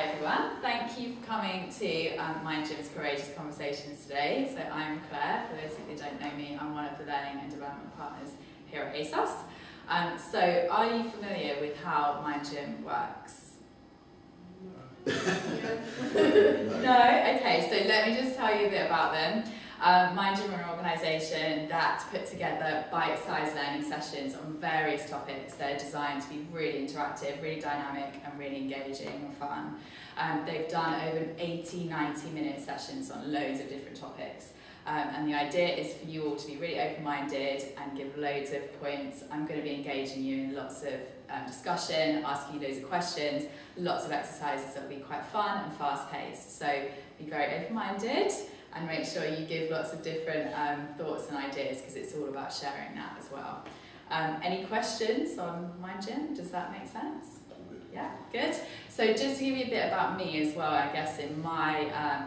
Hi everyone, thank you for coming to Mind Gym's Courageous Conversations today. So I'm Claire, for those of you who don't know me, I'm one of the Learning and Development Partners here at ASOS. So are you familiar with how Mind Gym works? No? Okay, so let me just tell you a bit about them. Mind Gym are an organisation that put together bite-sized learning sessions on various topics. They're designed to be really interactive, really dynamic and really engaging and fun. They've done over 80-90 minute sessions on loads of different topics. And the idea is for you all to be really open-minded and give loads of points. I'm going to be engaging you in lots of discussion, asking you loads of questions, lots of exercises that will be quite fun and fast-paced. So be very open-minded and make sure you give lots of different thoughts and ideas, because it's all about sharing that as well. Any questions on Mind Gym? Does that make sense? Yeah, good. So just to give you a bit about me as well, I guess, in my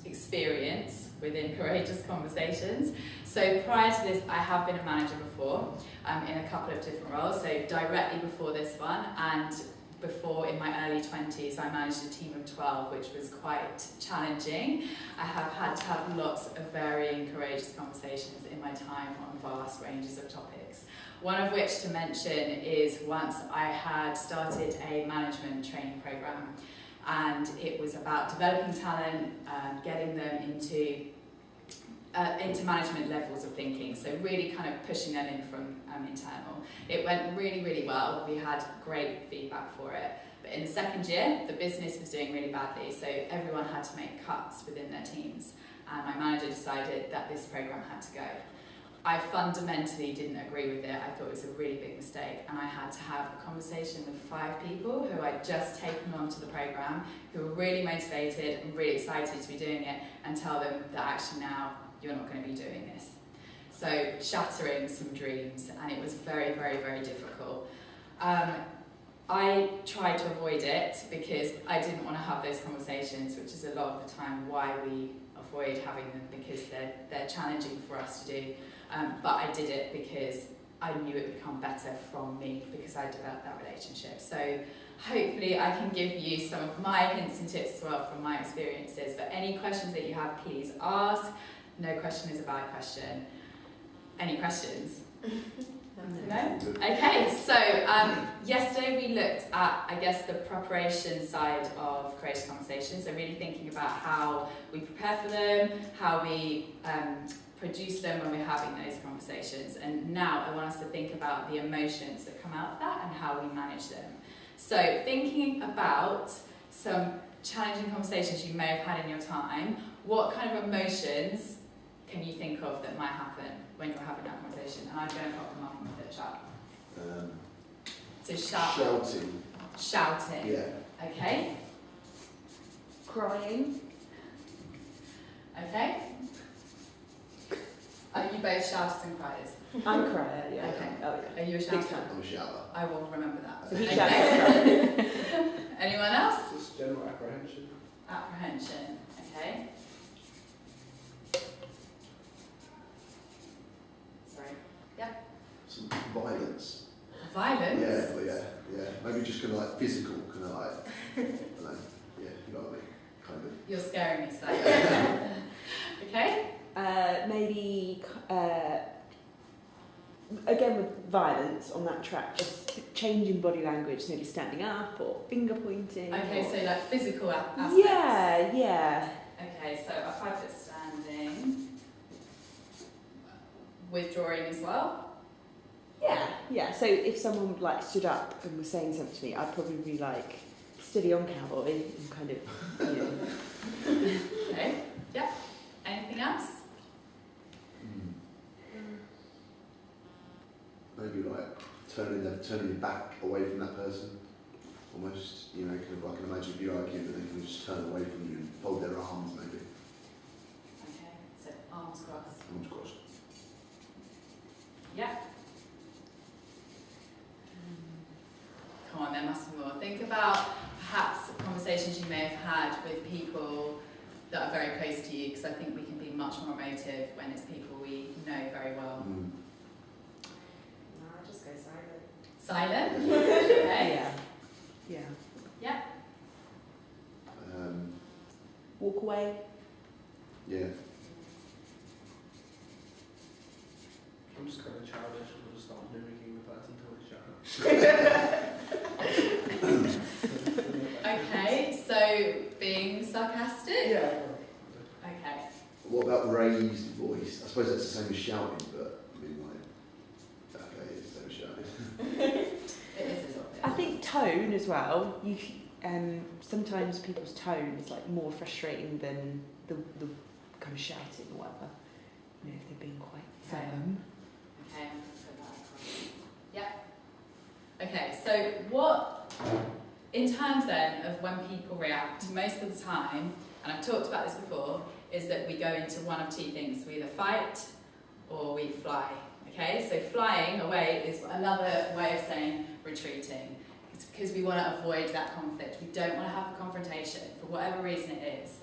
experience within Courageous Conversations. So prior to this, I have been a manager before in a couple of different roles. So directly before this one, and before in my early 20s, I managed a team of 12, which was quite challenging. I have had to have lots of varying courageous conversations in my time on vast ranges of topics. One of which to mention is once I had started a management training program, and it was about developing talent, getting them into management levels of thinking, so really kind of pushing them in from internal. It went really, really well. We had great feedback for it. But in the second year, the business was doing really badly, so everyone had to make cuts within their teams. And my manager decided that this program had to go. I fundamentally didn't agree with it. I thought it was a really big mistake, and I had to have a conversation with 5 people who I'd just taken onto the program, who were really motivated and really excited to be doing it, and tell them that actually now you're not going to be doing this. So shattering some dreams, and it was very, very, very difficult. I tried to avoid it because I didn't want to have those conversations, which is a lot of the time why we avoid having them, because they're challenging for us to do. But I did it because I knew it would come better from me, because I developed that relationship. So hopefully I can give you some of my hints and tips as well from my experiences. But any questions that you have, please ask. No question is a bad question. Any questions? No? Okay, so yesterday we looked at, I guess, the preparation side of Courageous Conversations, so really thinking about how we prepare for them, how we produce them when we're having those conversations. And now I want us to think about the emotions that come out of that and how we manage them. So thinking about some challenging conversations you may have had in your time, what kind of emotions can you think of that might happen when you're having that conversation? And I'm going to pop them up in the chat. So Shouting. Shouting. Yeah. Okay. Crying. Okay. Are you both shouters and criers? I'm a crier, yeah. Okay. Oh, yeah. Are you a Big shouter? time. I'm a shouter. I will remember that. So he Okay. shouts. Anyone else? Just general apprehension. Apprehension. Okay. Sorry. Yep. Some violence. Violence. Yeah. Maybe just kind of like physical, kind of like, I don't know. Yeah, you know what I mean? Kind of. You're scaring me slightly. Okay. Maybe, again with violence on that track, just changing body language, maybe standing up or finger pointing. Okay, so like physical aspects. Yeah. Okay, so a 5 foot standing. Withdrawing as well. Yeah. So if someone like stood up and was saying something to me, I'd probably be like, steady on, cowboy, and kind of, you know. Okay. Yeah. Anything else? Maybe like turning your back away from that person. Almost, you know, kind of, I can imagine if you're arguing, but they can just turn away from you and fold their arms, maybe. Okay, so arms crossed. Arms crossed. Yeah. Come on, there must be more. Think about perhaps conversations you may have had with people that are very close to you, because I think we can be much more emotive when it's people we know very well. No, I just go silent. Silent? Okay. Yeah. Yeah. way. Yeah. I'm just kind of childish and I'll just start mimicking the person until they shut up. Okay, so being sarcastic? Yeah. Okay. What about raised voice? I suppose that's the same as shouting, but I mean, like, okay, it's the same as shouting. It is a little bit. I think tone as well. Sometimes people's tone is like more frustrating than the kind of shouting or whatever. You know, if they're being quite firm. Okay, I'm going to put that across. Yeah. Okay, so what, in terms then of when people react, most of the time, and I've talked about this before, is that we go into one of two things. We either fight or we fly. Okay, so flying away is another way of saying retreating. It's because we want to avoid that conflict. We don't want to have a confrontation for whatever reason it is.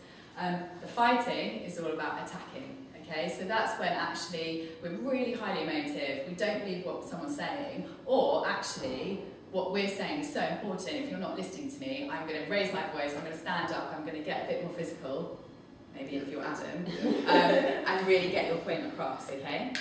The fighting is all about attacking. Okay, so that's when actually we're really highly emotive. We don't believe what someone's saying, or actually what we're saying is so important. If you're not listening to me, I'm going to raise my voice. I'm going to stand up. I'm going to get a bit more physical. Maybe if you're Adam, and really get your point across. Okay.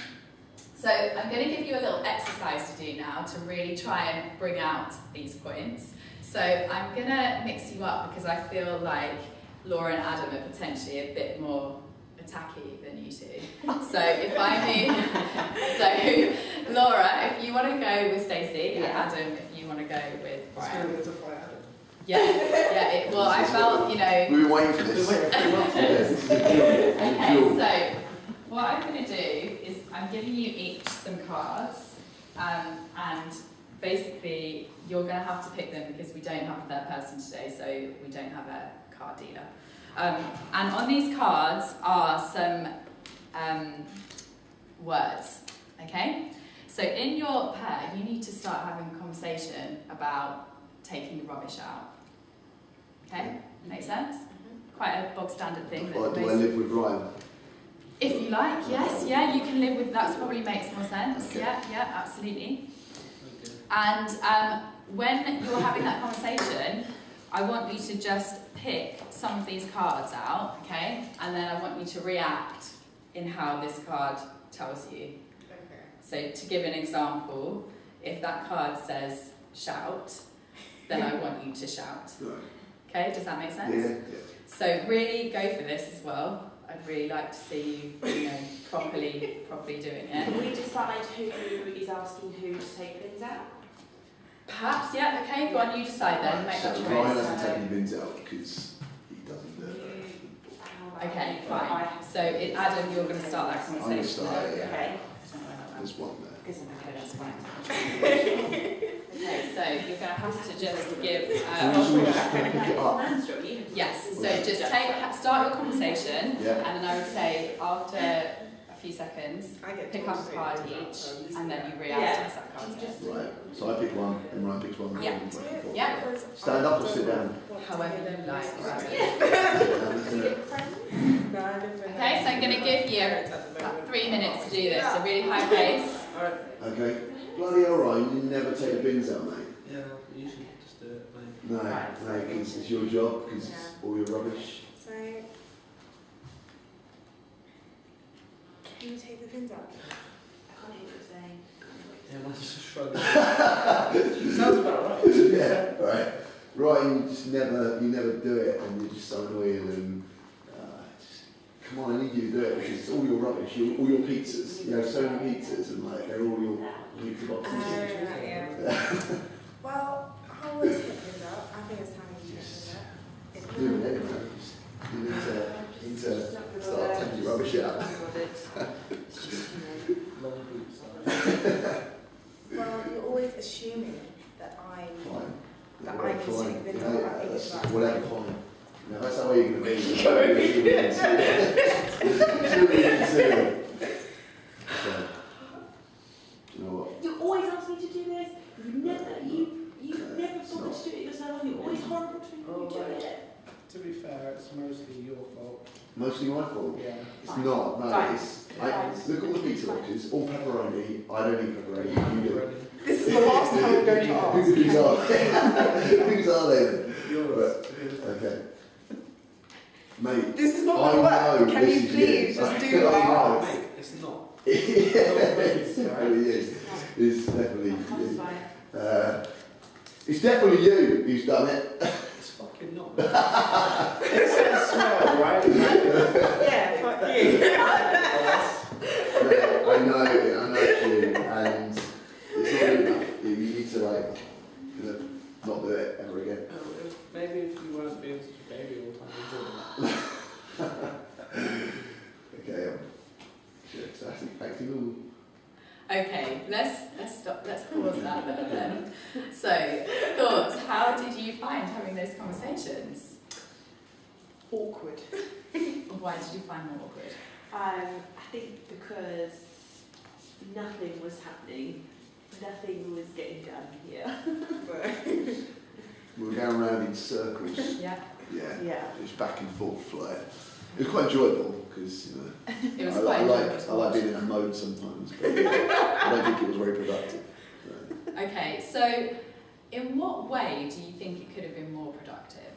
So I'm going to give you a little exercise to do now to really try and bring out these points. So I'm going to mix you up because I feel like Laura and Adam are potentially a bit more attacky than you two. So if I move, so Laura, if you want to go with Stacey, and Adam, if you want to go with It's Brian. really good to fight Adam. Yeah. Well, I felt, We've been waiting for this. Okay, so what I'm going to do is I'm giving you each some cards, and basically you're going to have to pick them because we don't have a third person today, so we don't have a card dealer. And on these cards are some words, okay? So in your pair, you need to start having a conversation about taking the rubbish out. Okay? Make sense? Quite a bog standard thing. Or do I live with Ryan? If you like, yes, yeah, you can live with that. Probably makes more sense. Okay. Yeah, absolutely. Okay. And when you're having that conversation, I want you to just pick some of these cards out, okay? And then I want you to react in how this card tells you. Okay. So to give an example, if that card says shout, then I want you to shout. Right. Okay, does that make sense? Yeah. So really go for this as well. I'd really like to see you, properly doing it. Can we decide who is asking who to take bins out? Perhaps, yeah, okay, go on, you decide then, make that So choice. Ryan hasn't taken the bins out because he doesn't do it. Okay, fine. So Adam, you're going to start that I'm going to conversation. start, yeah. Okay. There's one there. Okay, that's fine. Okay, so you're going to have to just give... Should we just pick it up? yes, so just start your conversation, Yeah. and then I would say after a few seconds, I get pick up a card each, and then you react as that card says. Right. So I pick one, and Ryan picks one. Yeah. and Ryan picks one. Yeah. Stand up or sit down? However you like. Okay, so I'm going to give you about 3 minutes to do this, a really high pace. Okay. Bloody hell, Ryan, you never take the bins out, mate. Yeah, you should just do it. Like, No, Right. no, because it's your job, because it's all your rubbish. So, can you take the pins out? I can't hear what you're saying. yeah, let's just shrug. Sounds about right. Yeah, right. Ryan, you never do it, and you're just so annoying, and just, come on, I need you to do it, because it's all your rubbish, all your pizzas. You have so many pizzas, and like, they're all your pizza boxes. Yeah. Well, I'll always take pins out. I think it's time to take pins out. Do it anyway. You need to start taking your rubbish out. Long boots. Well, you're always assuming that I'm... Fine. That Yeah, I need to fine. take the bins You know, out. I think it's right. whatever, fine. You know, that's how you're going to be. You're going to be. So, do you know what? You always ask me to do this. You never it's bother to not. do it yourself. You're always horrible to me when you do it. To be fair, it's mostly your fault. Mostly my fault. Yeah. It's Fine. not. No, Fine. it's. Look at all the pizza boxes, all pepperoni. I don't eat pepperoni. You do. This is the last time I'm going to ask. Whose are they? Whose are they then? Yours. Okay. Mate, This is not I going to work. know Can this you is please you. just I do know. that? Mate, it's not. It's definitely you. It's definitely you. It's definitely you who's done it. It's fucking not. It's a smell, right? Yeah, fuck you. I know it's you, and it's not good enough. You need to not do it ever again. Maybe if you weren't being such a baby all the time, you'd do Okay, sure, so that's acting normal. Okay, let's stop. Let's pause that there then. So, thoughts? How did you find having those conversations? Awkward. Why did you find them awkward? I think because nothing was happening, nothing was getting done here. We were going around in circles. Yeah. Yeah. Just back and forth, like it was quite enjoyable because It was I quite like enjoyable to I like watch. being in that mode sometimes, but I don't think it was very productive. Okay, so in what way do you think it could have been more productive?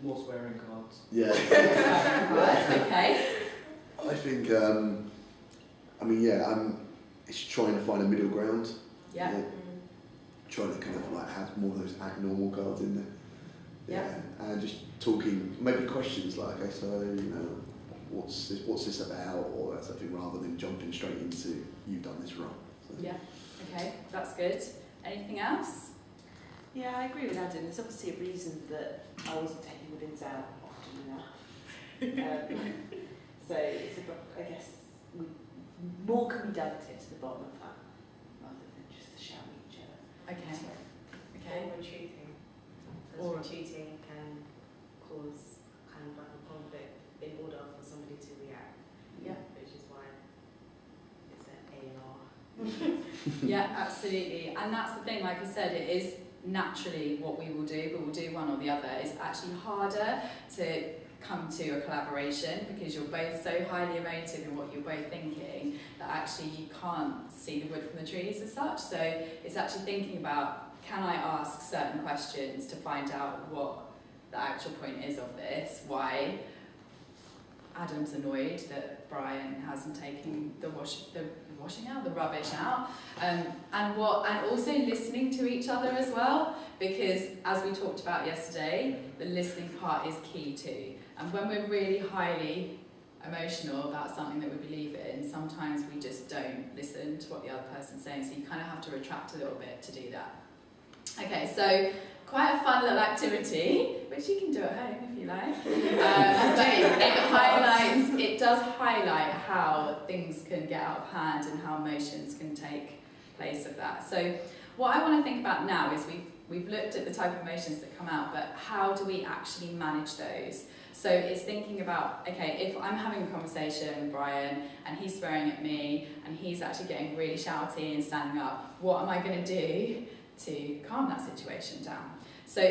More swearing cards. Yeah. Okay. I think it's trying to find a middle ground. Yeah. Trying to kind of like have more of those act normal cards in there. Yeah. And just talking, maybe questions like, okay, so what's this about, or that sort of thing, rather than jumping straight into you've done this wrong. So. Yeah. Okay, that's good. Anything else? Yeah, I agree with Adam. There's obviously a reason that I wasn't taking the bins out often enough. So it's I guess more can be done to get to the bottom of that, rather than just the shout at each other. Okay. Okay. Or retreating. Or- Because retreating can cause kind of like a conflict in order for somebody to react. Yeah. Which is why it's an A&R. Yeah, absolutely. And that's the thing, like I said, it is naturally what we will do, but we'll do one or the other. It's actually harder to come to a collaboration because you're both so highly emotive in what you're both thinking that actually you can't see the wood from the trees as such. So it's actually thinking about, can I ask certain questions to find out what the actual point is of this? Why Adam's annoyed that Brian hasn't taken the washing out, the rubbish out, and also listening to each other as well, because as we talked about yesterday, the listening part is key too. And when we're really highly emotional about something that we believe in, sometimes we just don't listen to what the other person's saying, so you kind of have to retract a little bit to do that. Okay, so quite a fun little activity, which you can do at home if you like. But it does highlight how things can get out of hand and how emotions can take place of that. So what I want to think about now is we've looked at the type of emotions that come out, but how do we actually manage those? So it's thinking about, okay, if I'm having a conversation with Brian and he's swearing at me and he's actually getting really shouty and standing up, what am I going to do to calm that situation down? So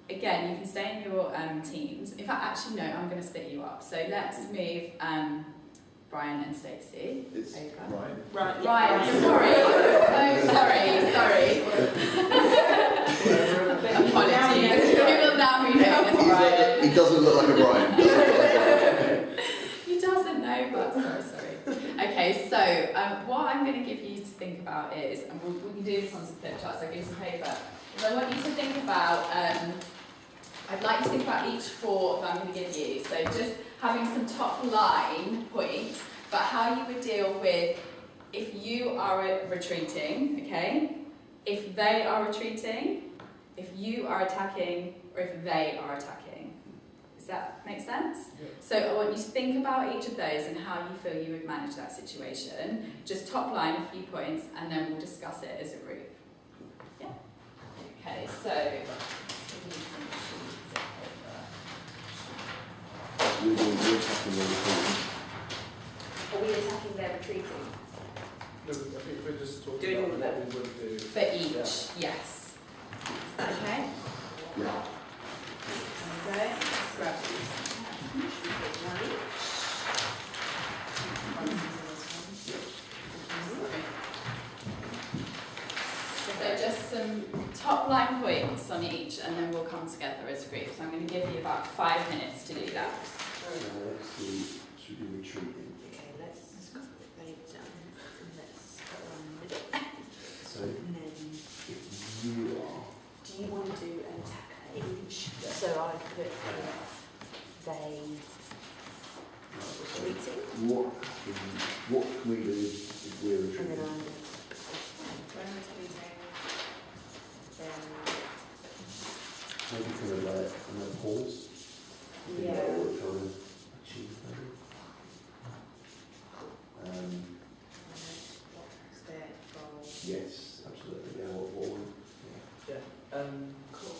again, you can stay in your teams. In fact, actually no, I'm going to split you up. So let's move Brian and Stacey over. Right. Ryan, sorry. So sorry. Apologies. People now who know this Brian. He doesn't look like a Brian. He doesn't know, but sorry. Okay, so what I'm going to give you to think about is, and we can do this on some flip charts, so I'll give you some paper. So I want you to think about, I'd like you to think about each four that I'm going to give you. So just having some top line points, but how you would deal with if you are retreating, okay? If they are retreating, if you are attacking, or if they are attacking. Does that make sense? Yeah. So I want you to think about each of those and how you feel you would manage that situation. Just top line a few points, and then we'll discuss it as a group. Yeah? Okay, so... Are we attacking their retreating? No, I think we're just talking Doing all about of what we would do. For each, yes. Is that okay? Yeah. Okay, let's grab these. So just some top line design points on each, and then we'll come together as a group. So I'm going to give you about 5 minutes to do that. Let's do, should we retreating? Okay, let's write it down. And let's put one in the middle. So And then, if you are, do you want to do an attack page? So I put they retreating. what can we do if we're And then retreating? when we're retreating, then Maybe kind of like another pause. Think yeah. about what we're trying to achieve maybe. What's their goal? Yes, absolutely. Yeah, what we, Yeah. Cool.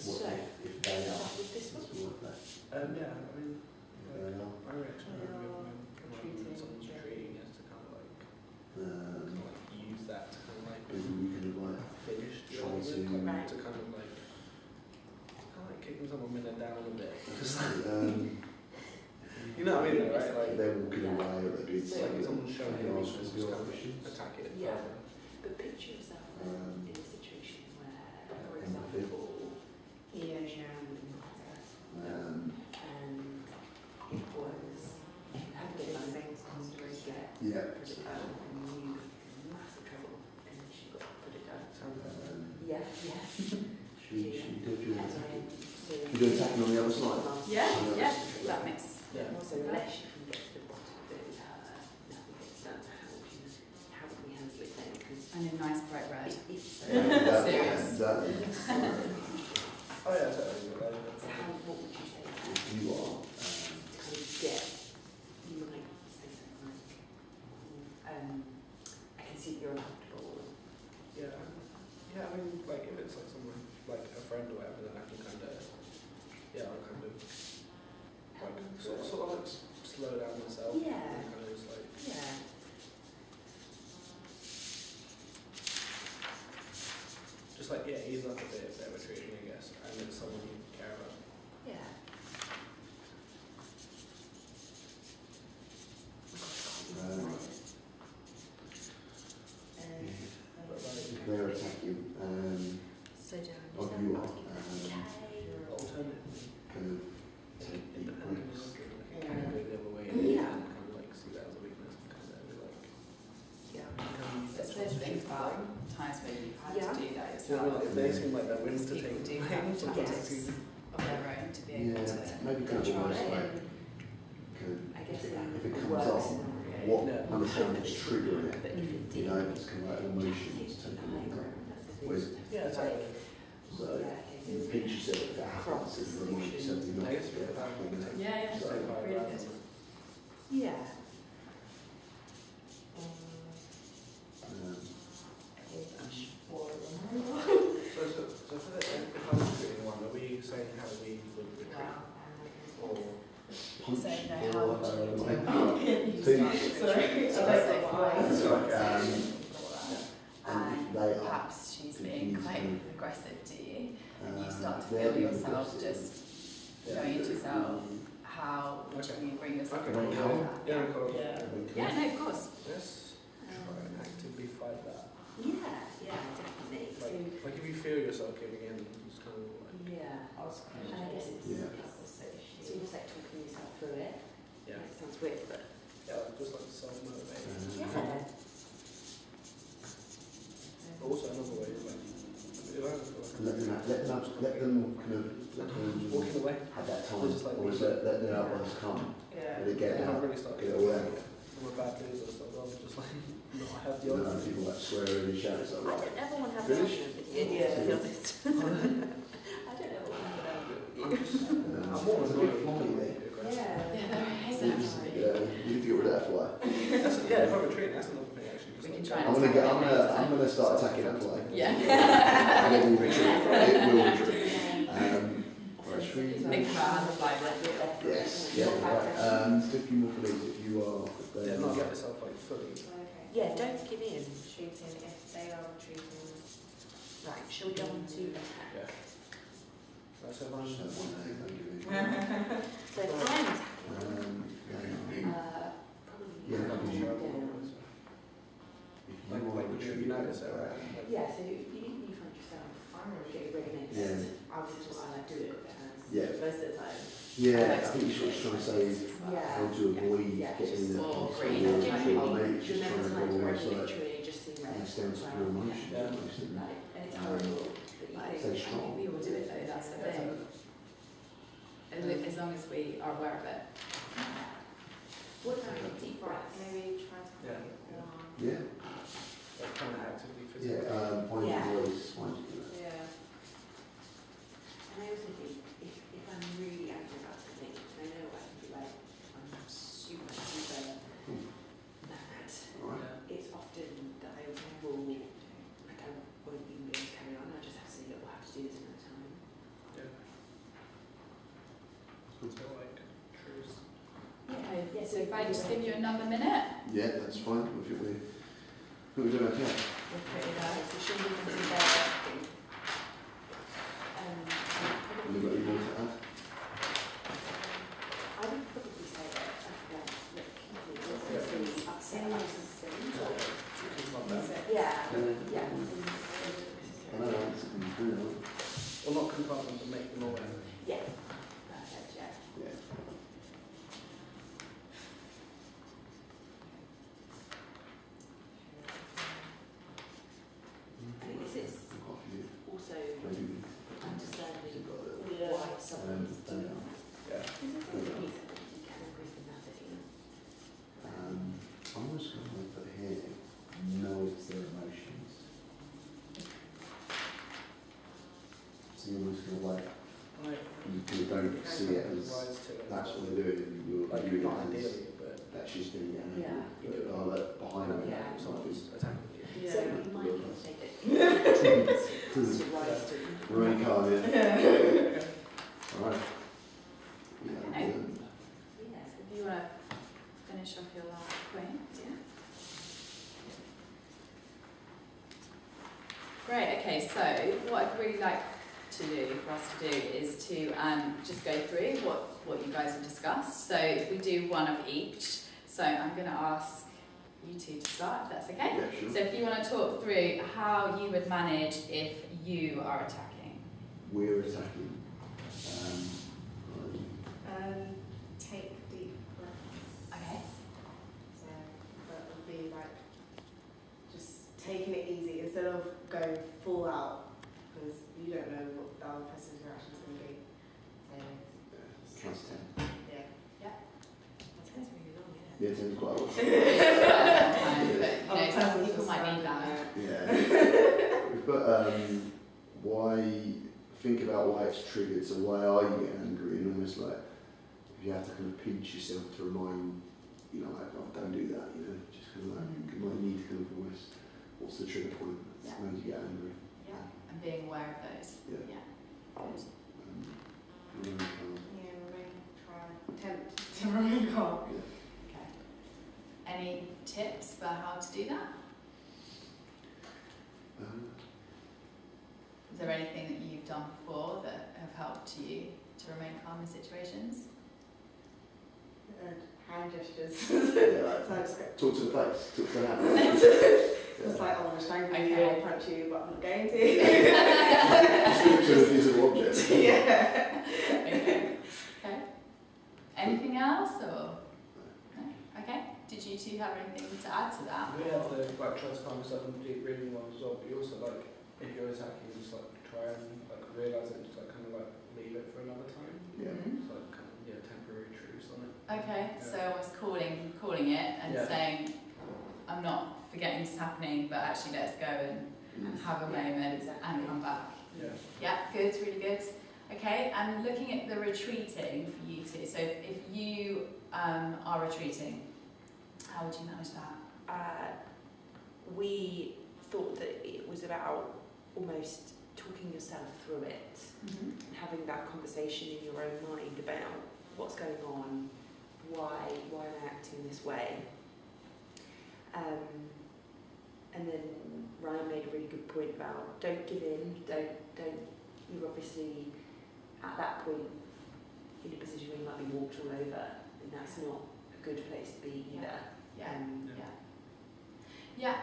what So, if they are, start with this one. let's work that. Yeah, I mean, If they are, my reaction would be when Retreating, someone's yeah. retreating is to kind of like use that to kind of like maybe we can like finish the try argument, to- like, to kind of like kicking someone when they're down a bit. Just like, you know what I mean, though, right? Like, they're walking away or they're doing it's like someone's showing something you else weakness, with just your kind of questions. attack it. Yeah. further. But picture yourself in a situation where, for In the field. example, you're sharing and it was had a bit of things get Yeah. put it down and you in massive trouble and she got to put it down. Yeah, yeah. Should we do a And few then, so we do attacking on the other side? Yeah, yeah, that makes. Yeah. So unless you can get to the bottom of it with her, nothing gets done. How can we handle it then? Because And in nice bright red. it's Serious. Oh yeah, totally. so how, what would you say to her? If you are, Kind of get, you might say something like, I can see you're uncomfortable. Yeah. Yeah, I mean, like, if it's like someone, like a friend or whatever, then I can kind of, yeah, I'll kind of, like, sort of like slow down myself. Yeah. And kind of just like, Yeah. just like, yeah, ease up a bit if they're retreating, I guess, and it's someone you care about. Yeah. But like, if they're attacking, So down. of you are, alternatively, kind of take deep breaths. kind of go the other way Yeah. and kind of like see that as a weakness and kind of be like, Yeah. There's those things about times where you've had Yeah. to do that so yourself. like, if they seem like they're willing to People take do like, have to Yes. take of their own to be able Yeah, to maybe kind of control almost it. like, kind of, I guess if that it comes works on, scenario. what, Yeah. understand what's triggering it. But if it You did, know, it's kind of like emotions taking longer. Whereas, yeah, totally. so you pinch yourself if that happens and remind yourself you're not I guess yeah, that would take Yeah, yeah, So, really good. Yeah. um, So for the, if I was doing one, are we saying how we would retreat? Or, punch So no, or, how would you do like, it? Sorry. It's like, And and if they are, perhaps she's being quite aggressive to you, and you start to they're feel being yourself aggressive. just going into yourself. How would Okay. you bring yourself okay, into Right. that? yeah, of course. Yeah, no, of course. Let's try and actively fight that. Yeah, definitely. Like if you feel yourself giving in, it's kind of like, Yeah. And I guess it's Yeah. it's almost like talking yourself through it. yeah, It sounds weird, but yeah, just like self-motivate. yeah. But also another way is like, if I feel like Let them kind of I'm walking away, have that time, Or just like or is let their outbursts come, Yeah. let it get if I out, really start get getting away. I'm a bad loser, so I'd rather just like not have the You know, argument. people like swearing and shouting, it's like, I right, don't ever want to have Finish? an argument with you, to be honest. I don't ever want to have an argument with you. I'm more It's a bit floppy there. Yeah, there is Yeah, actually. you need to get rid of that fly. Yeah, if I'm retreating, that's another thing actually. We Just can like, try and I'm gonna start attacking that fly. Yeah. And it will retreat. It will retreat. Right, should we? Think about how the fly went. Yes, yeah, right. Just a few more for these if you are. yeah, not get yourself like fully. Yeah, don't give in. Shooting if they are treating. Right, shall we go on to attack? Yeah. That's so Just fine. have one egg, thank you. So if I'm attacking, Yeah. probably Yeah, down. that'd be Like, like you notice it, right? Like, Yeah, so you front yourself would just like do it Yeah. most of the time. Yeah, I think you're sort of trying to say how to avoid Yeah, getting in or the green, maybe Genuinely, it's just remember trying to times go where almost you like literally just see red. understand as your well. emotions Yeah. almost, and Like, and it's Um, horrible, but you Like, stay think, strong. we all do it though, that's the thing. As long as we are aware of it. what about a deep breath? Maybe try to Yeah. Yeah, Like kind of actively yeah, physically. find Yeah. your voice, find your Yeah. And I also think if I'm really angry about something, and I know I can be like, I'm super mad, alright. it's often that I will, like I won't even be able to carry on, I just have to say, look, we'll have to do this another time. Yeah. So like truths. Okay, so if I just give you a number minute, Yeah, that's fine. I think we're doing okay. we're pretty there. So should we even do that? Have you got any more to add? I would probably say that, look, it's really upset about something. It's not bad. Yeah, Yeah. yeah. I know, it's brilliant. Or not compartment, but make them aware. Yeah, perfect, yeah. Yeah. I think this is I've got a few. also Maybe understanding Yeah. why someone is doing it. Yeah. Because there's things that you can agree with that, you know. I'm just going to put here, knows their emotions. So you're almost going to like, Like, you kind of don't see it as wise to it. that's what they're doing. You're Like, viewing not it as ideally, but that she's doing it. And Yeah. you do it all that behind it. Yeah. someone's attacking you. Yeah. So you might even say that it's to rise to. Right, Carl, yeah. Okay. Alright. Yeah, Okay. good. Yes. If you want to finish off your last point, yeah. Great, okay, so what I'd really like to do, for us to do, is to just go through what you guys have discussed. So if we do one of each, so I'm going to ask you two to start, if that's okay? Yeah, sure. So if you want to talk through how you would manage if you are attacking. We're attacking. Take deep breaths. Okay. So that would be like just taking it easy instead of going full out because you don't know what the other person's reaction is going to be. So Trust him. yeah. That's really long, yeah. Yeah, Tim's quite old. But, you know, some people might need that. Yeah. But why, think about why it's triggered, so why are you getting angry, and almost like, if you have to kind of pinch yourself to remind, you know, like, oh, don't do that, you know, just kind of like, you might need to kind of almost, what's the trigger point that Yeah. made you get angry? Yeah, and being aware of those. Yeah. Yeah. Good. Really calm. Yeah, attempt to remain calm. Okay. Any tips for how to do that? Is there anything that you've done before that have helped you to remain calm in situations? Hand gestures. Yeah, like, So I just go, talk to the face, talk to the hand. it's like, I want to strangle you Okay. or punch you, but I'm not going to. Just look to the visible object. Yeah. Okay. Okay. Anything else or? No? Okay. Did you two have anything to add to that? We have to like try to calm yourself and deep breathing one as well, but you also like if you're attacking, just like try and like realise it and just like kind of like leave it for another time. Yeah. Mhm. So like kind of temporary truce on it. Okay, so almost calling it and Yeah. saying, I'm not forgetting this is happening, but actually let's go and have a moment and come back. Yeah. Yeah, good, really good. Okay, and looking at the retreating for you two, so if you are retreating, how would you manage that? We thought that it was about almost talking yourself through it Mm-hmm. and having that conversation in your own mind about what's going on, why am I acting this way. And then Ryan made a really good point about don't give in, don't you're obviously at that point in a position where you might be walked all over, and that's not a good place to be either. Yeah. Yeah. Yeah,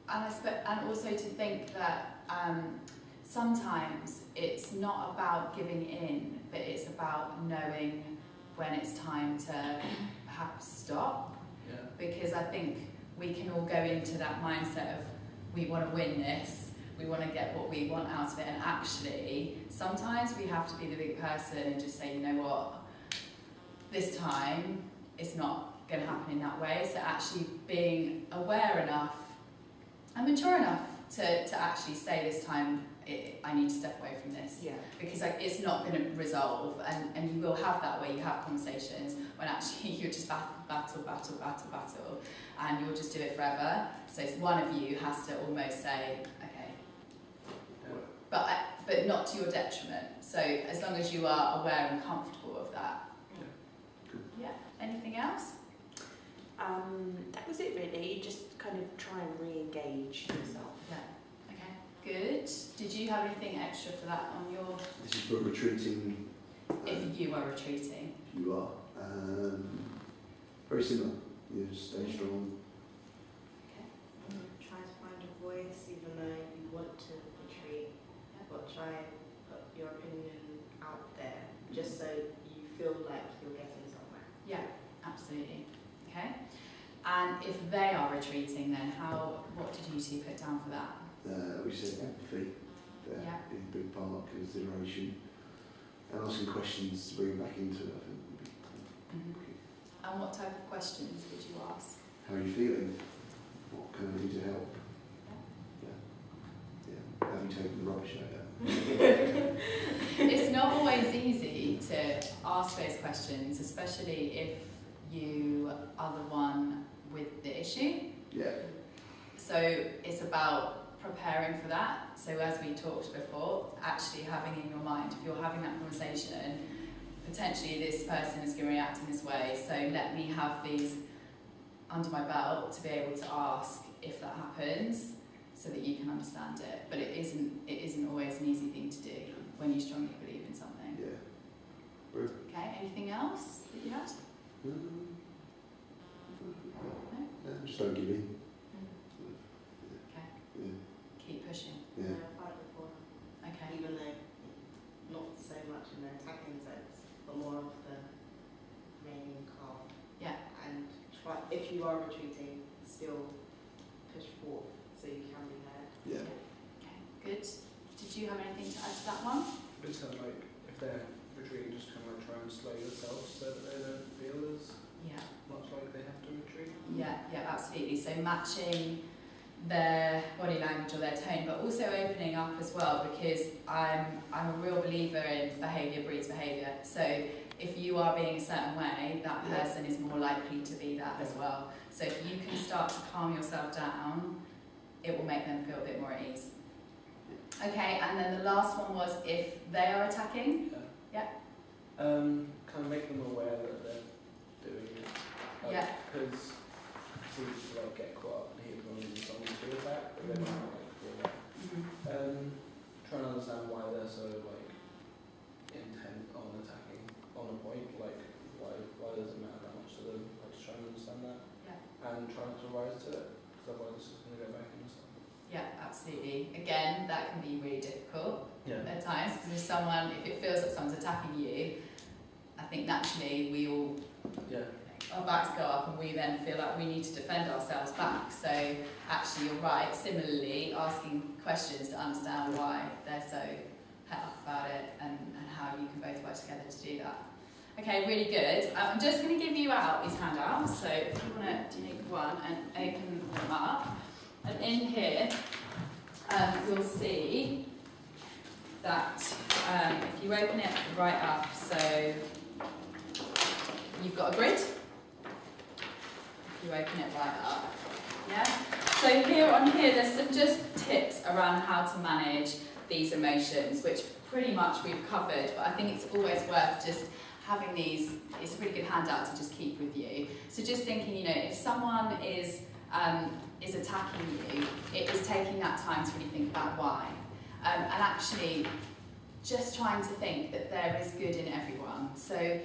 and and also to think that sometimes it's not about giving in, but it's about knowing when it's time to perhaps stop. Yeah. Because I think we can all go into that mindset of we want to win this, we want to get what we want out of it, and actually sometimes we have to be the big person and just say, you know what, this time it's not going to happen in that way. So actually being aware enough and mature enough to actually say this time I need to step away from this. Yeah. Because like, it's not going to resolve, and you will have that where you have conversations when actually you're just battle, and you'll just do it forever. So it's one of you has to almost say, okay, but not to your detriment. So as long as you are aware and comfortable of that. Yeah. Anything else? That was it really. Just kind of try and re-engage yourself. Yeah. Okay. Good. Did you have anything extra for that on your? This is for retreating. If you are retreating. You are. Very similar. You stay strong. Try to find a voice, even though you want to retreat, but try and put your opinion out there, just so you feel like you're getting somewhere. Yeah, absolutely. Okay. And if they are retreating, then what did you two put down for that? We said empathy there, Yeah. being a big part, consideration, and asking questions to bring back into it, I think would be key. And what type of questions would you ask? How are you feeling? What can I do to help? Yeah. Have you taken the rubbish out there? It's not always easy to ask those questions, especially if you are the one with the issue. Yeah. So it's about preparing for that. So as we talked before, actually having in your mind, if you're having that conversation, potentially this person is going to react in this way, so let me have these under my belt to be able to ask if that happens, so that you can understand it. But it isn't always an easy thing to do when you strongly believe in something. Yeah. Okay, anything else that you had? Just don't give in. Okay. Yeah. Keep pushing. Yeah. Fight before, Okay. even though not so much in the attacking sense, but more of the remaining calm. Yeah. And try, if you are retreating, still push forward so you can be heard. Yeah. Okay, good. Did you have anything to add to that one? It's kind of like, if they're retreating, just kind of like try and slow yourself so that they don't feel as Yeah. much like they have to retreat. Yeah, absolutely. So matching their body language or their tone, but also opening up as well, because I'm a real believer in behaviour breeds behaviour. So if you are being a certain way, that person is more likely to be that as well. So if you can start to calm yourself down, it will make them feel a bit more at ease. Okay, and then the last one was if they are attacking. Yeah. Kind of make them aware that they're doing it. Yeah. Because it's easy to like get caught up in heat when someone to attack, but they might not like feel that. Trying to understand why they're so like intent on attacking on a point, like why does it matter that much to them? Like just trying to understand that. Yeah. And trying to rise to it, because otherwise it's just going to go back into stuff. Yeah, absolutely. Again, that can be really difficult Yeah. at times, because if it feels like someone's attacking you, I think naturally we all, our backs go up and we then feel like we need to defend ourselves back. So actually you're right, similarly asking questions to understand why they're so het up about it, and how you can both work together to do that. Okay, really good. I'm just going to give you out these handouts, so if you want to take one and open them up. And in here, you'll see that if you open it right up, so you've got a grid. If you open it right up, yeah. So here, there's some just tips around how to manage these emotions, which pretty much we've covered. But I think it's always worth just having these. It's a really good handout to just keep with you. So just thinking, if someone is attacking you, it is taking that time to really think about why. And actually just trying to think that there is good in everyone. So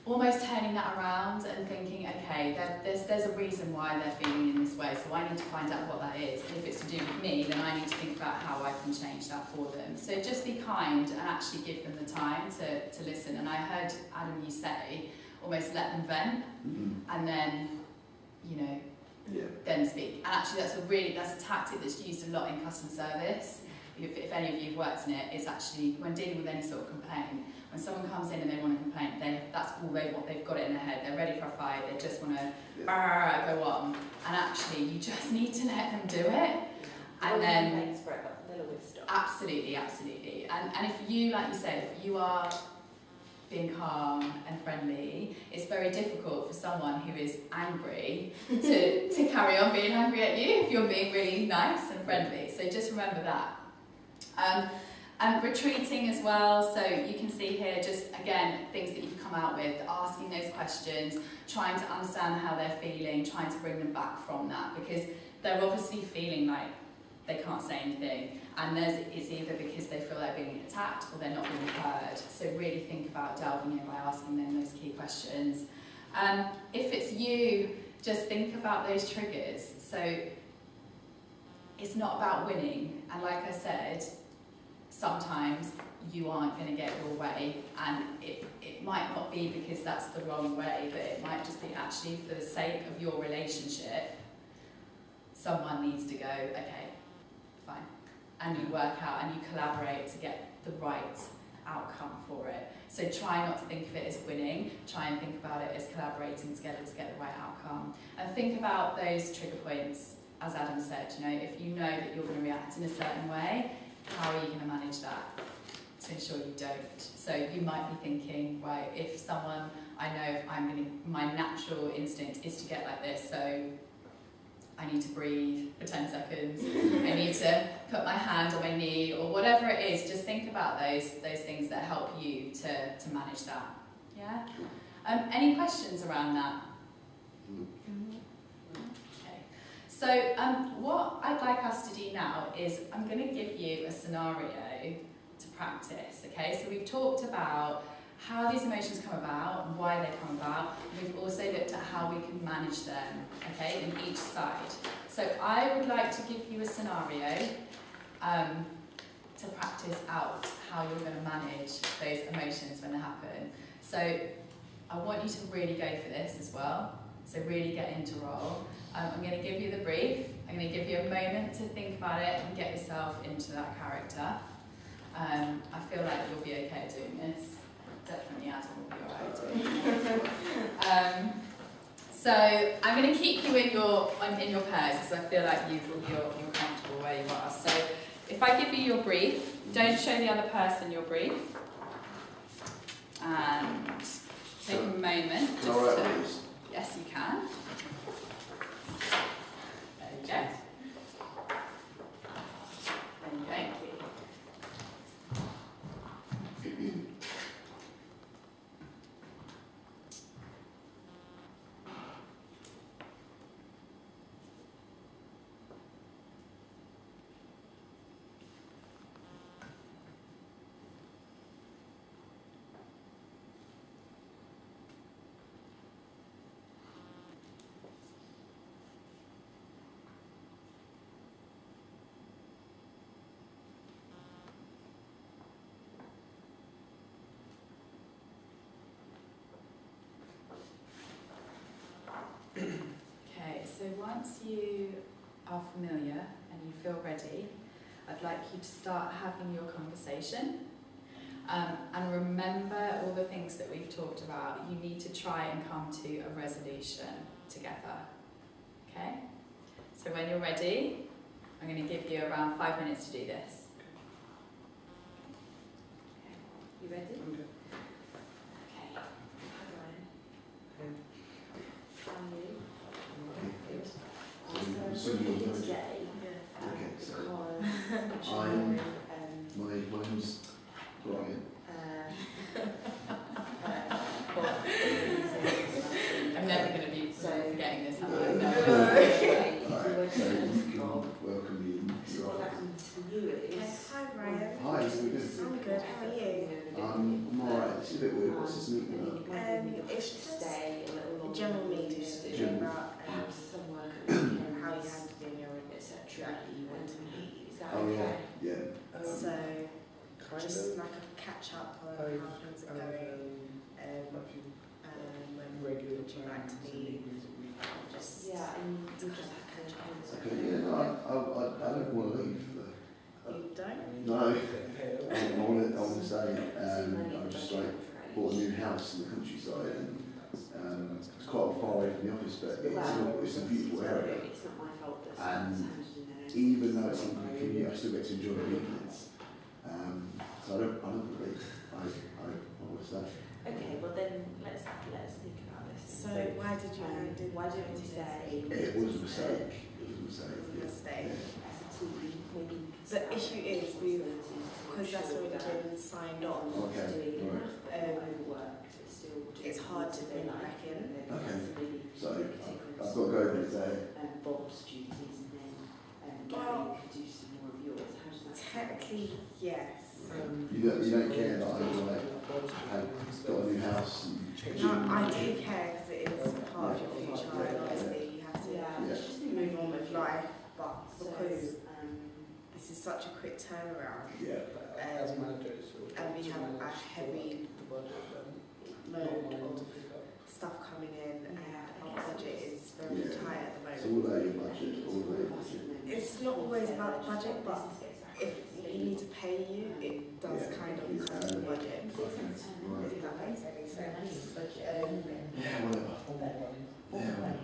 almost turning that around and thinking, okay, there's a reason why they're feeling in this way, so I need to find out what that is. And if it's to do with me, then I need to think about how I can change that for them. So just be kind and actually give them the time to listen. And I heard, Adam, you say, almost let them vent, and then, you know, then speak. And actually that's a tactic that's used a lot in customer service. If any of you have worked in it, it's actually, when dealing with any sort of complaint, when someone comes in and they want a complaint, that's all they want, they've got it in their head, they're ready for a fight, they just want to go on. And actually, you just need to let them do it. And then, absolutely. And if you, like you said, if you are being calm and friendly, it's very difficult for someone who is angry to carry on being angry at you if you're being really nice and friendly. So just remember that. And retreating as well, so you can see here just again things that you've come out with, asking those questions, trying to understand how they're feeling, trying to bring them back from that, because they're obviously feeling like they can't say anything, and it's either because they feel they're being attacked or they're not being heard. So really think about delving in by asking them those key questions. If it's you, just think about those triggers. So it's not about winning, and like I said, sometimes you aren't going to get your way, and it might not be because that's the wrong way, but it might just be actually for the sake of your relationship, someone needs to go, okay, fine, and you work out and you collaborate to get the right outcome for it. So try not to think of it as winning, try and think about it as collaborating together to get the right outcome, and think about those trigger points. As Adam said, you know, if you know that you're going to react in a certain way, how are you going to manage that to ensure you don't? So you might be thinking, right, if someone, I know my natural instinct is to get like this, so I need to breathe for 10 seconds, I need to put my hand on my knee, or whatever it is, just think about those things that help you to manage that. Yeah? Any questions around that? So what I'd like us to do now is I'm going to give you a scenario to practice, okay? So we've talked about how these emotions come about and why they come about. We've also looked at how we can manage them, okay, in each side. So I would like to give you a scenario to practice out how you're going to manage those emotions when they happen. So I want you to really go for this as well. So really get into role. I'm going to give you the brief. I'm going to give you a moment to think about it and get yourself into that character. I feel like you'll be okay doing this. Definitely Adam will be alright doing it. So I'm going to keep you in your pairs because I feel like you're comfortable where you are. So if I give you your brief, don't show the other person your brief. And take a moment. Yes, you can. There you go. There you go. So once you are familiar and you feel ready, I'd like you to start having your conversation. And remember all the things that we've talked about. You need to try and come to a resolution together. Okay? So when you're ready, I'm going to give you around 5 minutes to do this. Okay. You ready? Okay. My name's Brian. I'm never going to be forgetting this, am I? So welcome you. So what happens for you is... Hi, Brian. Hi. Hey, how we doing? I'm good. How are you? I'm alright. It's a bit weird. What's this meeting about? It's just stay a little a longer general than you meeting used to. about Perhaps some work at the weekend, how you handled in your etc. that you want to meet. Is that Oh okay? yeah. So kind just of. like a catch up on I've- how things are I've, going. When regular would you like to meet? Just Yeah, and you just have to Okay. Yeah. No, I don't want to leave. you don't? No. I want to say I just like bought a new house in the countryside and it's quite far away from the office, but it's a beautiful area. It's not my fault that And someone's handed in even though it's not my commute, I still get to enjoy the evenings. So I don't believe. I want to stay. Okay, well then let's think about this. So why did you why don't we say It was a mistake. It was a mistake. It was a mistake. Yeah. as a team, maybe we could The set up issue is because that's sure already that been signed on. Okay, doing right. enough, but not overworked, but still doing It's hard to what they bring like, back in. and then Okay. maybe So do I've got to go there today. Bob's duties, and then Well, Gary could do some more of yours. How does that sound? Technically, yes. You don't care that I've got a new house. And No, I do care because it is part of your future, and obviously you have to Yeah, it's just move on with life. But So, because this is such a quick turnaround, As managers, and we have a heavy the budget, load then of stuff coming in, and our budget is very Yeah. tight at the It's moment. all about your budget. All about your budget. It's not always about the budget, but if we need to pay you, it does Yeah. kind of cover the budget. Right. If that makes any sense. Yeah, whatever. Yeah.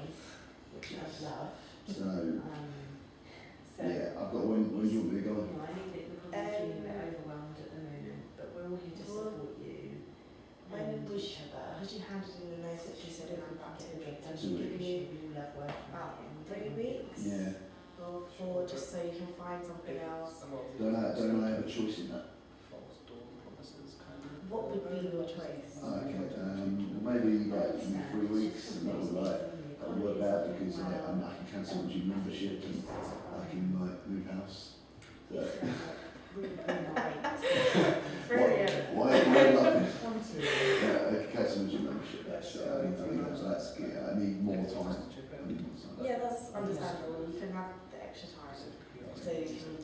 So yeah, I've got when do you want me to go? I think that we're probably feeling a bit overwhelmed at the moment, but we're all here to support you. When and was each other. Had you handed in a notice that you said around about Get the job done. 2 weeks. We all love working about with you. 3 weeks? Yeah. Or 4, just so you can find something else? Don't I have a choice in that? false dawn promises, kind of. What would be your choice? Okay. Maybe like 3 weeks, and that would work out because I can cancel my gym membership and I can move house. So, Brilliant. why not? Yeah, I can cancel my gym membership. I need more time. I need more time. Yeah, that's understandable. You can have the extra time so you can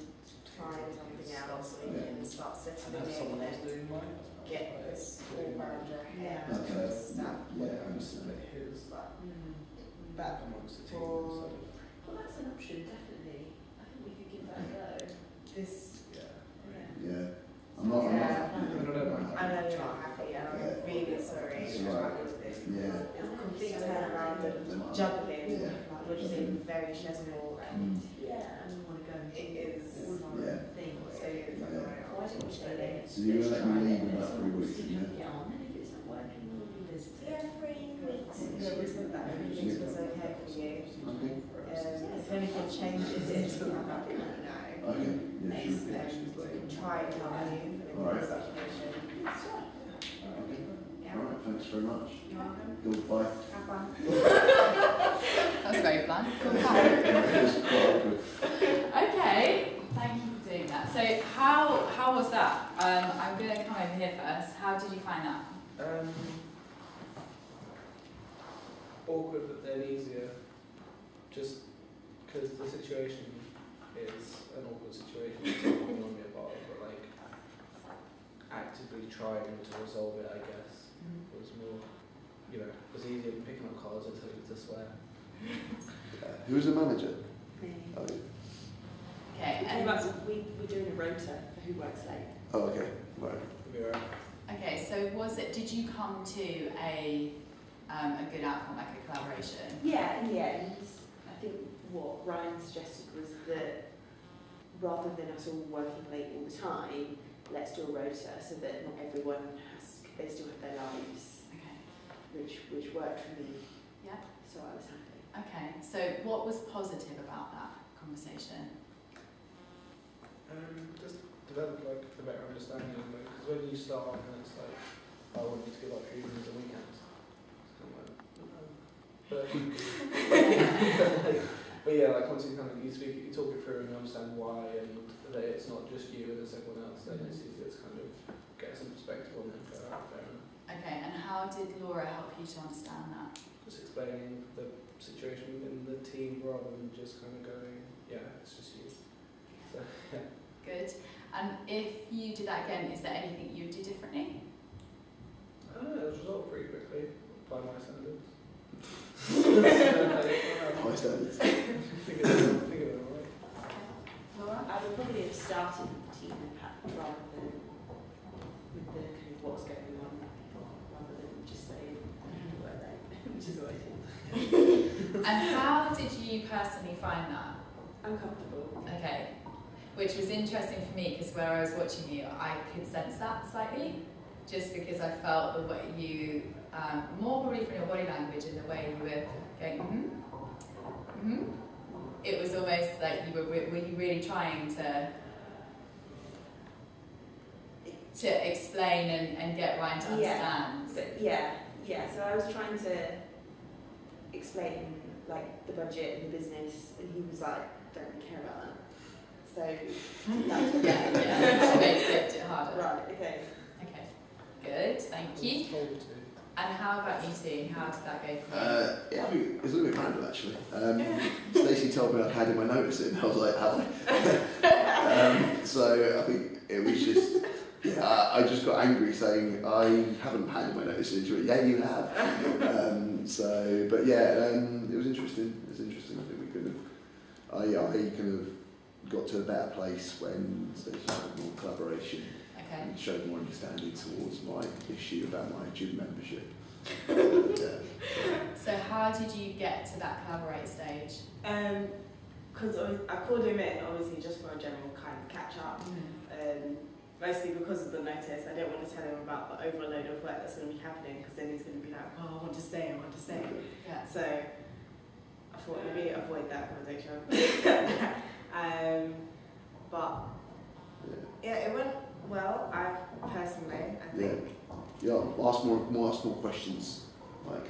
find something else, or you can start settling in and get this all around your head. Okay. Stuff. Yeah, I understand. But amongst the team for instead of Well, that's an option, definitely. I think we could give that a go. this, Yeah. I'm not. Yeah. I'm not. I know you're not happy, and I'm really sorry That's you're all right. struggling with this. Yeah. It's a complete turnaround and juggling, Yeah. which is very stressful, and Yeah. And we want to go and it do is. all of our Yeah. things. So it's Yeah. Why don't we say that? So you're gonna let me leave in about 3 weeks, See yeah? how we get on, and if it's not working, we'll revisit it. Yeah, 3 weeks. Good, isn't that? 3 weeks was okay for you. Okay. If anything changes, it's let me know. Okay. Yeah, sure. Try and help you in Alright. this situation. Okay. Yeah. All right. Thanks very much. You're welcome. Goodbye. Have fun. That's very blunt. It's quite awkward. Okay, thank you for doing that. So how was that? I'm going to come over here first. How did you find that? awkward but then easier, just because the situation is an awkward situation that someone want to be a part of, but like actively trying to resolve it, I guess, was more, was easier than picking up cards and telling you to swear. Who's the manager? Me. Oh, yeah. Okay, We're doing a rota for who works late. Oh, okay. Right. Be alright. okay. So did you come to a good outcome, like a collaboration? Yeah, in the end, I think what Ryan suggested was that rather than us all working late all the time, let's do a rota so that not everyone they still have their lives, Okay. which worked for me. Yeah. So I was happy. Okay. So what was positive about that conversation? Just develop like a better understanding, because when you start off and it's like, I want you to give up your evenings and weekends. It's kind of like, but yeah, like once you kind of you talk it through and you understand why, and that it's not just you and there's everyone else, then it's fair enough. Okay, and how did Laura help you to understand that? Just explaining the situation within the team rather than just kind of going, yeah, it's just you. So, yeah. Good. And if you did that again, is there anything you would do differently? I don't know, it was resolved pretty quickly by my standards. High standards. Think of it alright. Laura? I would probably have started with the team impact rather than with the kind of what's going on, rather than just saying, were they, which is what I did. And how did you personally find that? Uncomfortable. Okay. Which was interesting for me because where I was watching you, I could sense that slightly, just because I felt the way you, more probably from your body language and the way you were going, It was almost like you were you really trying to explain and get Ryan to understand? But yeah. So I was trying to explain like the budget and the business, and he was like, "Don't really care about that." So that's yeah, makes it harder. right. Okay. Okay, good, thank I you. was told to. And how about you two? How did that go for you? Yeah, I mean, it's a little bit random actually. Stacey told me I'd handed my notice in. I was like, have I? So I think it was just, I just got angry saying I haven't handed my notice in. She went, yeah, you have. But yeah, it was interesting. It was interesting. I think we could have. I kind of got to a better place when Stacey had more collaboration. Okay. And showed more understanding towards my issue about my gym membership. Yeah. So how did you get to that collaborate stage? Because I called him in, obviously, just for a general kind of catch up. Mostly because of the notice. I didn't want to tell him about the overload of work that's going to be happening, because then he's going to be like, oh, I want to stay. Yeah. So I thought maybe avoid that conversation. But yeah, it went well. I personally, I think. Yeah, ask more questions. Like,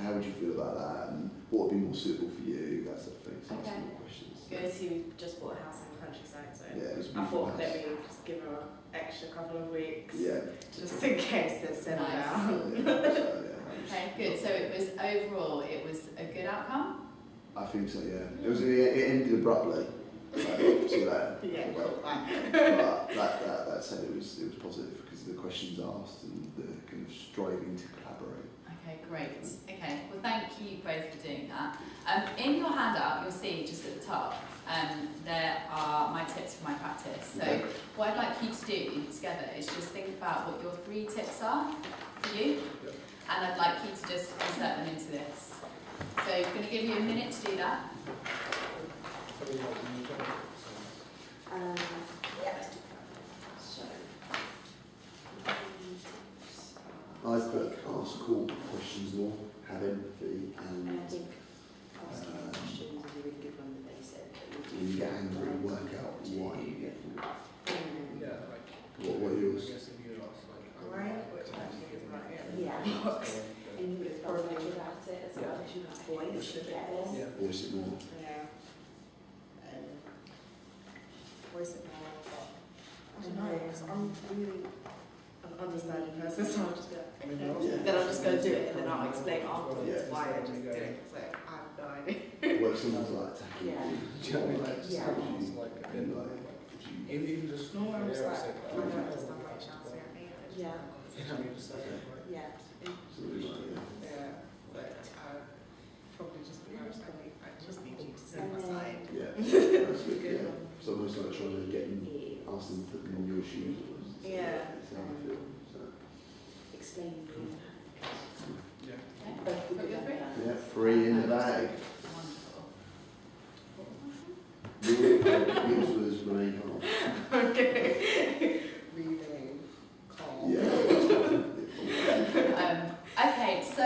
how would you feel about that, and what would be more suitable for you? That sort of thing. So ask Okay. more questions. Because he just bought a house in the countryside, so Yeah, it was a I beautiful thought let house. me just give him an extra couple of weeks, Yeah. just in case they settle Nice. down. Okay, good. So it was overall, it was a good outcome? I think so. Yeah. It ended abruptly. See you later. Yeah. But that said, it was positive because of the questions asked and the kind of striving to collaborate. Okay, great. Okay, well thank you both for doing that. In your handout, you'll see just at the top, there are my tips for my practice. So what I'd like you to do together is just think about what your 3 tips are for you, and I'd like you to just insert them into this. So I'm going to give you a minute to do that. Probably not the new job, Yeah. So. I put ask cool questions more, have empathy, And I and think asking questions is a really good one that they said. That when you get angry, work out why you get angry. Yeah, like. What are yours? I guess if you ask, like. Right, which actually is right, Yeah. And you would have felt better about it as well as you have voice. Yeah. Voice it more. Yeah. Voice it more, but I don't know, because I'm really an understanding person, so I'll just be like, Yeah. then I'm just going to do it, and then I'll explain afterwards Yeah. why I just did it. So I have no idea. What if someone's like attacking Yeah. you? Do you know what I mean? Like, just Yeah. have you, like, a bit And like, like, even just. No, I'm just yeah, like, say, I don't understand why you're shouting at me. Yeah. You know, you just say, like, Yeah. something like that. Yeah, but probably just be honest, I just need you to sit on my side. Yeah, that's good. Yeah, it's almost like trying to get them, ask them to put them in your shoes. Yeah. That's how I feel. So, Explain the yeah. Okay, both put good your and 3. bad. yeah, 3 in the bag. Wonderful. Yours was remain calm. Okay. Breathing, calm. Yeah. Okay, so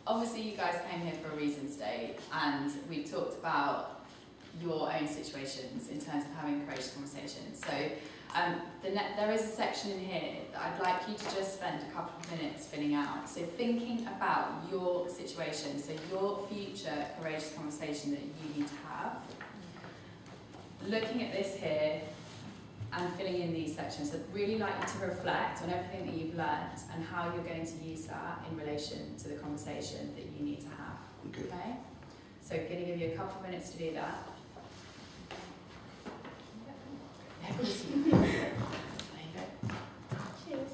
obviously you guys came here for a reason today, and we've talked about your own situations in terms of having courageous conversations. So there is a section in here that I'd like you to just spend a couple of minutes filling out. So thinking about your situation, so your future courageous conversation that you need to have. Looking at this here, and filling in these sections. I'd really like you to reflect on everything that you've learnt and how you're going to use that in relation to the conversation that you need to have. Okay? So I'm going to give you a couple of minutes to do that. There you go. Cheers.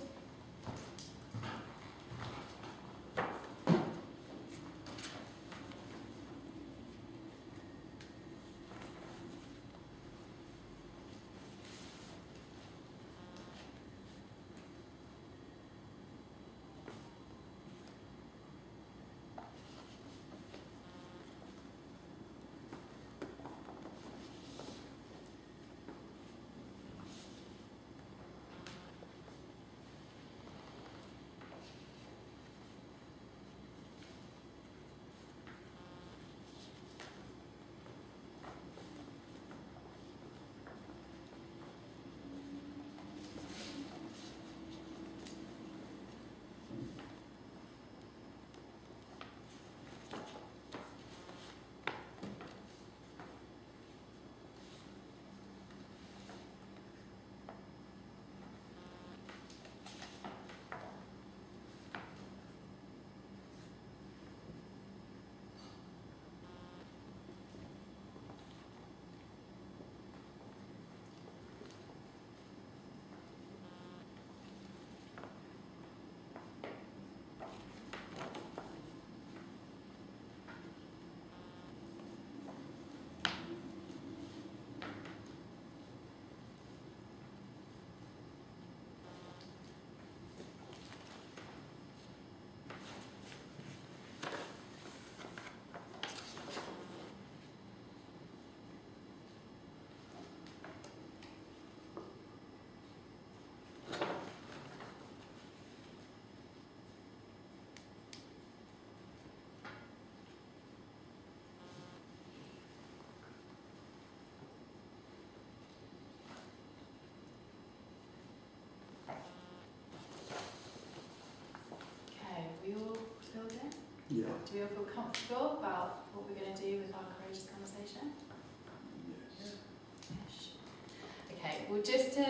We all filled in? Yeah. Do we all feel comfortable about what we're going to do with our courageous conversation? Yes. Yes. Okay, well just to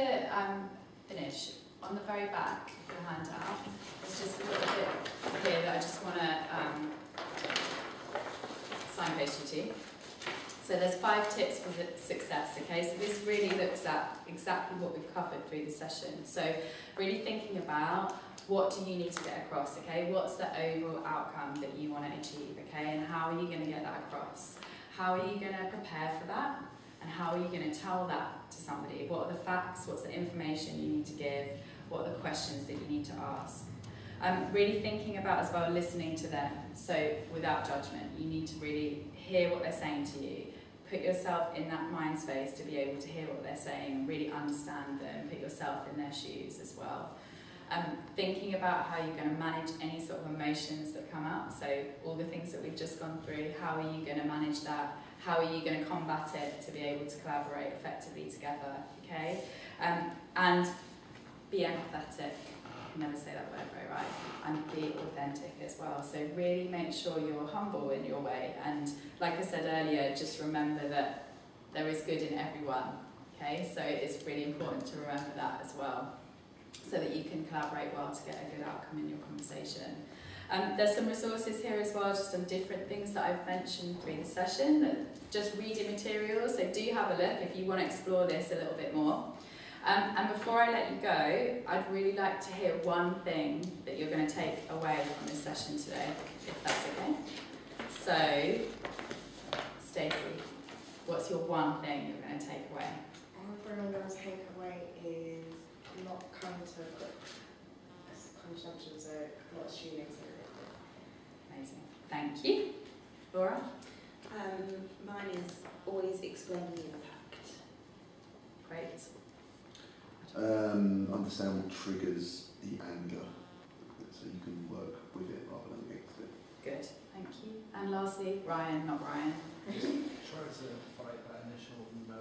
finish, on the very back of your handout, there's just a little bit here that I just want to signpost you to. So there's 5 tips for success, okay? So this really looks at exactly what we've covered through the session. So really thinking about what do you need to get across, okay? What's the overall outcome that you want to achieve, okay? And how are you going to get that across? How are you going to prepare for that? And how are you going to tell that to somebody? What are the facts? What's the information you need to give? What are the questions that you need to ask? Really thinking about as well listening to them. So without judgment, you need to really hear what they're saying to you. Put yourself in that mind space to be able to hear what they're saying and really understand them. Put yourself in their shoes as well. Thinking about how you're going to manage any sort of emotions that come up. So all the things that we've just gone through, how are you going to manage that? How are you going to combat it to be able to collaborate effectively together, okay? And be empathetic. I can never say that word very right. And be authentic as well. So really make sure you're humble in your way. And like I said earlier, just remember that there is good in everyone, okay? So it's really important to remember that as well, so that you can collaborate well to get a good outcome in your conversation. There's some resources here as well, just on different things that I've mentioned through the session, just reading materials, so do have a look if you want to explore this a little bit more. And before I let you go, I'd really like to hear one thing that you're going to take away from this session today, if that's okay. So, Stacey, what's your one thing you're going to take away? One thing I'm going to take away is not come to quick consumption, so not assuming so. Amazing. Thank you. Laura? Mine is always explaining the impact. Great. Understand what triggers the anger, so you can work with it rather than against it. Good. Thank you. And lastly, Ryan, not Ryan. Try to fight that initial no,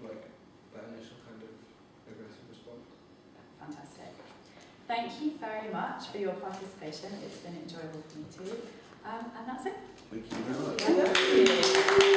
like that initial kind of aggressive response. Fantastic. Thank you very much for your participation. It's been enjoyable for me too. And that's it. Thank you very much. Thank you.